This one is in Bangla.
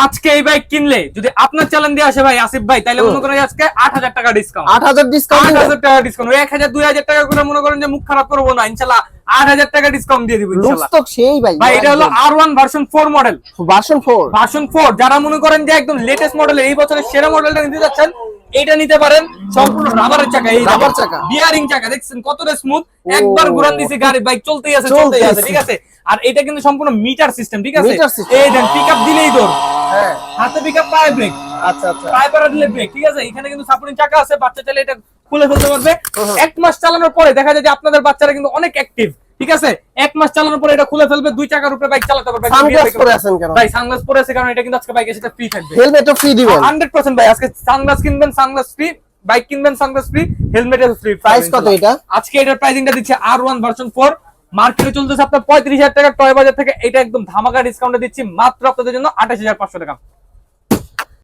আজকে এই বাইক কিনলে যদি আপনার চ্যালেঞ্জ দিয়ে আসে ভাই আসিফ ভাই, তাহলে মনে করেন আজকে 8000 টাকা ডিসকাউন্ট। 8000 ডিসকাউন্ট, 8000 টাকা ডিসকাউন্ট। 1000 2000 টাকা করে মনে করেন যে মুখ খারাপ করবো না, ইনশাআল্লাহ 8000 টাকা ডিসকাউন্ট দিয়ে দিব ইনশাআল্লাহ। লুকস তো সেই ভাই। ভাই এটা হলো R1 ভার্সন 4 মডেল। ভার্সন 4 যারা মনে করেন যে একদম লেটেস্ট মডেল, এই বছরের সেরা মডেলটা নিতে যাচ্ছেন, এটা নিতে পারেন। সম্পূর্ণ রাবারের চাকা, এই রাবার চাকা, বিয়ারিং চাকা, দেখছেন কতটা স্মুথ। একবার ঘুরান দিছি গাড়ি বাইক চলতেই আছে, ঠিক আছে। আর এটা কিন্তু সম্পূর্ণ মিটার সিস্টেম, ঠিক আছে। এই দেন পিকআপ দিলেই দৌড়, হ্যাঁ হাতে পিকআপ পায়ে ব্রেক। আচ্ছা পায়ে পাড়া দিলে ব্রেক, ঠিক আছে। এখানে কিন্তু সাপোর্টিং চাকা আছে, বাচ্চা চাইলে এটা খুলে ফেলতে পারবে। 1 মাস চালানোর পরে দেখা যায় যে আপনাদের বাচ্চারা কিন্তু অনেক অ্যাক্টিভ, ঠিক আছে। 1 মাস চালানোর পরে এটা খুলে ফেলবে, 2 চাকার উপরে বাইক চালাতে পারবে। সানগ্লাস পরে আছেন কেন ভাই? সানগ্লাস পরে আছে কারণ এটা কিন্তু আজকে বাইকের সাথে ফ্রি থাকবে। হেলমেটও ফ্রি দিবেন 100% ভাই। আজকে সানগ্লাস কিনবেন সানগ্লাস ফ্রি, বাইক কিনবেন sunglass free, helmet free. Price কত এটা? আজকে এটার প্রাইসিংটা দিচ্ছে R1 ভার্সন 4, মার্কেটে চলতেছে আপনার 35000 টাকা, টয় বাজার থেকে এটা একদম ধামাকা ডিসকাউন্টে দিচ্ছি মাত্র আপনাদের জন্য 28500 টাকা।